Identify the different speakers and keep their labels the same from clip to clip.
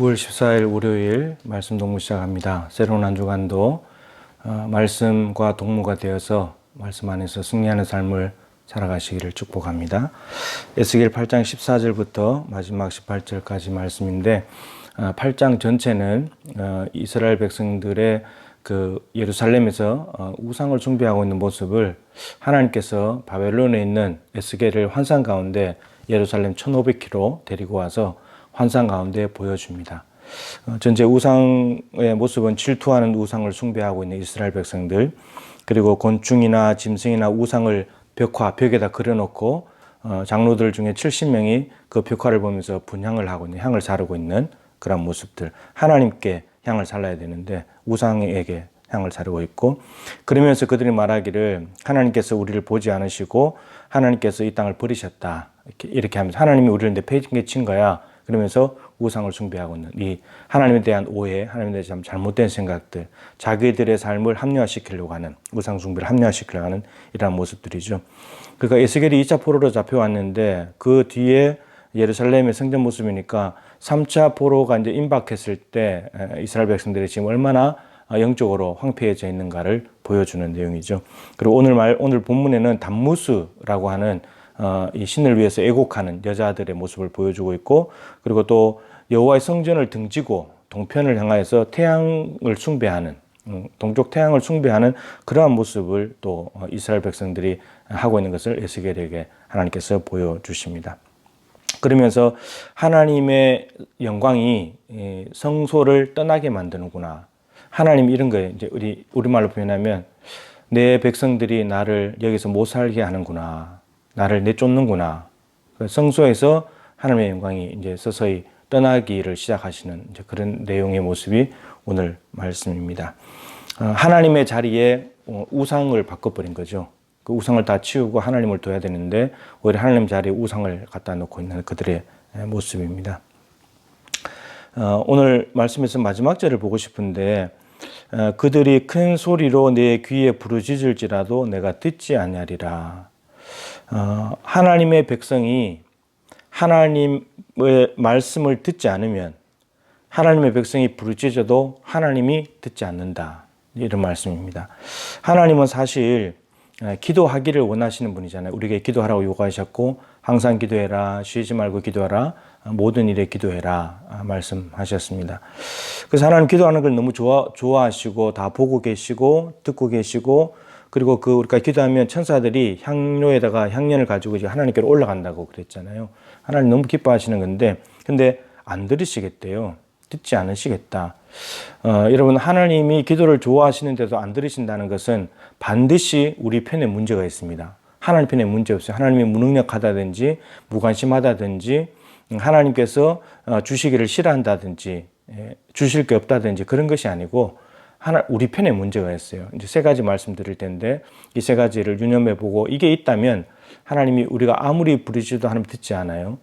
Speaker 1: 9월 14일 월요일 말씀 동무 시작합니다. 새로운 한 주간도 말씀과 동무가 되어서 말씀 안에서 승리하는 삶을 살아가시기를 축복합니다. 에스겔 8장 14절부터 마지막 18절까지 말씀인데 8장 전체는 이스라엘 백성들의 그 예루살렘에서 우상을 숭배하고 있는 모습을 하나님께서 바벨론에 있는 에스겔을 환상 가운데 예루살렘 1500km 데리고 와서 환상 가운데 보여줍니다. 전체 우상의 모습은 질투하는 우상을 숭배하고 있는 이스라엘 백성들, 그리고 곤충이나 짐승이나 우상을 벽에다 그려놓고 장로들 중에 70명이 그 벽화를 보면서 분향을 하고 있는, 향을 사르고 있는 그런 모습들. 하나님께 향을 살라야 되는데 우상에게 향을 사르고 있고, 그러면서 그들이 말하기를 하나님께서 우리를 보지 않으시고 하나님께서 이 땅을 버리셨다, 이렇게 하면서 하나님이 우리를 내팽개친 거야, 그러면서 우상을 숭배하고 있는 이 하나님에 대한 오해, 하나님에 대한 잘못된 생각들, 자기들의 삶을 합리화시키려고 하는, 우상 숭배를 합리화시키려고 하는 이러한 모습들이죠. 그러니까 에스겔이 2차 포로로 잡혀왔는데 그 뒤에 예루살렘의 성전 모습이니까 3차 포로가 이제 임박했을 때 이스라엘 백성들이 지금 얼마나 영적으로 황폐해져 있는가를 보여주는 내용이죠. 그리고 오늘 본문에는 담무스라고 하는 이 신을 위해서 애곡하는 여자들의 모습을 보여주고 있고, 그리고 또 여호와의 성전을 등지고 동편을 향하여서 태양을 숭배하는, 동쪽 태양을 숭배하는 그러한 모습을 또 이스라엘 백성들이 하고 있는 것을 에스겔에게 하나님께서 보여주십니다. 그러면서 하나님의 영광이 성소를 떠나게 만드는구나. 하나님 이런 거예요. 이제 우리말로 표현하면 내 백성들이 나를 여기서 못 살게 하는구나. 나를 내쫓는구나. 성소에서 하나님의 영광이 이제 서서히 떠나기를 시작하시는 이제 그런 내용의 모습이 오늘 말씀입니다. 하나님의 자리에 우상을 바꿔버린 거죠. 그 우상을 다 치우고 하나님을 둬야 되는데 오히려 하나님 자리에 우상을 갖다 놓고 있는 그들의 모습입니다. 오늘 말씀에서 마지막 절을 보고 싶은데 그들이 큰 소리로 내 귀에 부르짖을지라도 내가 듣지 아니하리라. 하나님의 백성이 하나님의 말씀을 듣지 않으면 하나님의 백성이 부르짖어도 하나님이 듣지 않는다, 이런 말씀입니다. 하나님은 사실 기도하기를 원하시는 분이잖아요. 우리에게 기도하라고 요구하셨고 항상 기도해라, 쉬지 말고 기도하라, 모든 일에 기도해라 말씀하셨습니다. 그래서 하나님 기도하는 걸 너무 좋아하시고 다 보고 계시고 듣고 계시고, 그리고 우리가 기도하면 천사들이 향료에다가 향연을 가지고 이제 하나님께로 올라간다고 그랬잖아요. 하나님 너무 기뻐하시는 건데, 근데 안 들으시겠대요. 듣지 않으시겠다. 여러분, 하나님이 기도를 좋아하시는데도 안 들으신다는 것은 반드시 우리 편에 문제가 있습니다. 하나님 편에 문제 없어요. 하나님이 무능력하다든지 무관심하다든지 하나님께서 주시기를 싫어한다든지 주실 게 없다든지 그런 것이 아니고 우리 편에 문제가 있어요. 이제 세 가지 말씀드릴 텐데 이 세 가지를 유념해 보고 이게 있다면 하나님이 우리가 아무리 부르짖어도 하나님 듣지 않아요.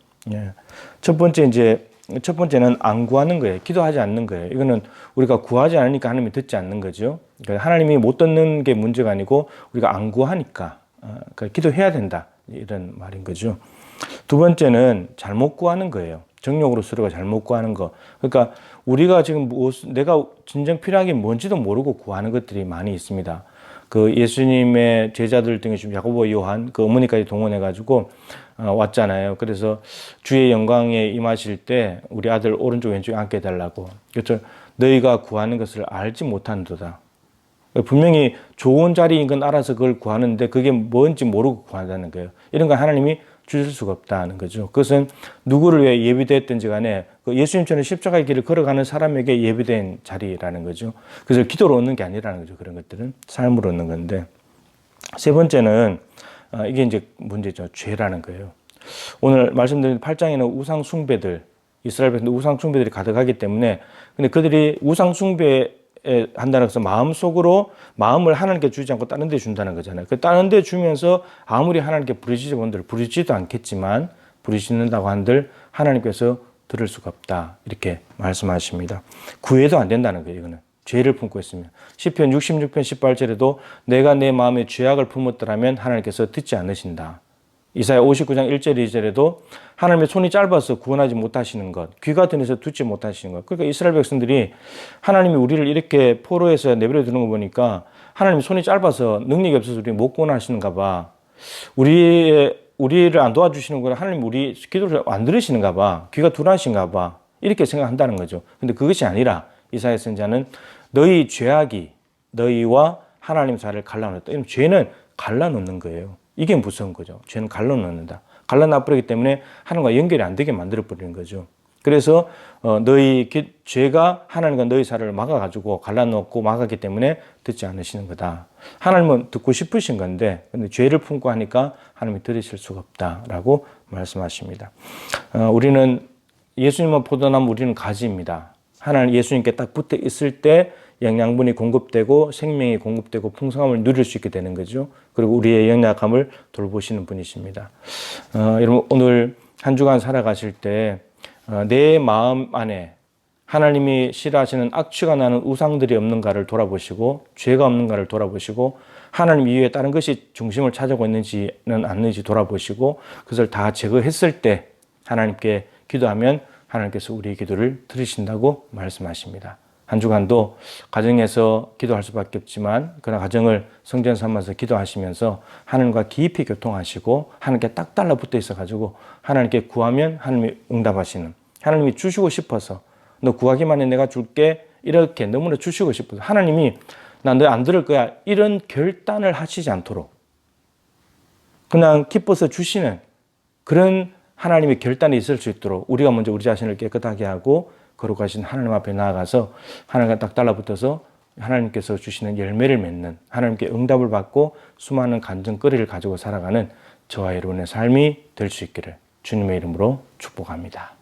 Speaker 1: 첫 번째는 안 구하는 거예요. 기도하지 않는 거예요. 이거는 우리가 구하지 않으니까 하나님이 듣지 않는 거죠. 그러니까 하나님이 못 듣는 게 문제가 아니고 우리가 안 구하니까 그러니까 기도해야 된다, 이런 말인 거죠. 두 번째는 잘못 구하는 거예요. 정욕으로 서로가 잘못 구하는 거. 그러니까 우리가 지금 내가 진정 필요한 게 뭔지도 모르고 구하는 것들이 많이 있습니다. 그 예수님의 제자들 중에 좀 야고보, 요한 그 어머니까지 동원해가지고 왔잖아요. 그래서 주의 영광에 임하실 때 우리 아들 오른쪽 왼쪽에 앉게 해달라고. 그렇죠. 너희가 구하는 것을 알지 못한도다. 분명히 좋은 자리인 건 알아서 그걸 구하는데 그게 뭔지 모르고 구한다는 거예요. 이런 건 하나님이 주실 수가 없다는 거죠. 그것은 누구를 위해 예비되었든지 간에 예수님처럼 십자가의 길을 걸어가는 사람에게 예비된 자리라는 거죠. 그래서 기도로 얻는 게 아니라는 거죠. 그런 것들은 삶으로 얻는 건데, 세 번째는 이게 이제 문제죠. 죄라는 거예요. 오늘 말씀드린 8장에는 우상 숭배들, 이스라엘 백성들 우상 숭배들이 가득하기 때문에, 근데 그들이 우상 숭배 한다는 것은 마음속으로 마음을 하나님께 주지 않고 다른 데 준다는 거잖아요. 그 다른 데 주면서 아무리 하나님께 부르짖어본들 부르짖지도 않겠지만 부르짖는다고 한들 하나님께서 들을 수가 없다, 이렇게 말씀하십니다. 구해도 안 된다는 거예요. 이거는 죄를 품고 있으면. 시편 66편 18절에도 내가 내 마음에 죄악을 품었더라면 하나님께서 듣지 않으신다. 이사야 59장 1절 2절에도 하나님의 손이 짧아서 구원하지 못하시는 것, 귀가 드내서 듣지 못하시는 것. 그러니까 이스라엘 백성들이 하나님이 우리를 이렇게 포로에서 내버려 두는 거 보니까 하나님이 손이 짧아서 능력이 없어서 우리 못 구원하시는가 봐. 우리를 안 도와주시는 거라 하나님 우리 기도를 안 들으시는가 봐. 귀가 둔하신가 봐. 이렇게 생각한다는 거죠. 근데 그것이 아니라 이사야 선지자는 너희 죄악이 너희와 하나님 사이를 갈라놓았다. 이런 죄는 갈라놓는 거예요. 이게 무서운 거죠. 죄는 갈라놓는다. 갈라놔버리기 때문에 하나님과 연결이 안 되게 만들어버리는 거죠. 그래서 너희 죄가 하나님과 너희 사이를 막아가지고 갈라놓고 막았기 때문에 듣지 않으시는 거다. 하나님은 듣고 싶으신 건데 근데 죄를 품고 하니까 하나님이 들으실 수가 없다라고 말씀하십니다. 우리는 예수님은 포도나무, 우리는 가지입니다. 하나님 예수님께 딱 붙어 있을 때 영양분이 공급되고 생명이 공급되고 풍성함을 누릴 수 있게 되는 거죠. 그리고 우리의 연약함을 돌보시는 분이십니다. 여러분 오늘 한 주간 살아가실 때 내 마음 안에 하나님이 싫어하시는 악취가 나는 우상들이 없는가를 돌아보시고 죄가 없는가를 돌아보시고 하나님 이외에 다른 것이 중심을 찾아오고 있는지는 않는지 돌아보시고 그것을 다 제거했을 때 하나님께 기도하면 하나님께서 우리의 기도를 들으신다고 말씀하십니다. 한 주간도 가정에서 기도할 수밖에 없지만 그런 가정을 성전 삼아서 기도하시면서 하나님과 깊이 교통하시고 하나님께 딱 달라붙어 있어가지고 하나님께 구하면 하나님이 응답하시는, 하나님이 주시고 싶어서 너 구하기만 해 내가 줄게 이렇게 너무나 주시고 싶어서 하나님이 나 너 안 들을 거야 이런 결단을 하시지 않도록 그냥 기뻐서 주시는 그런 하나님의 결단이 있을 수 있도록 우리가 먼저 우리 자신을 깨끗하게 하고 거룩하신 하나님 앞에 나아가서 하나님과 딱 달라붙어서 하나님께서 주시는 열매를 맺는, 하나님께 응답을 받고 수많은 간증거리를 가지고 살아가는 저와 여러분의 삶이 될 수 있기를 주님의 이름으로 축복합니다.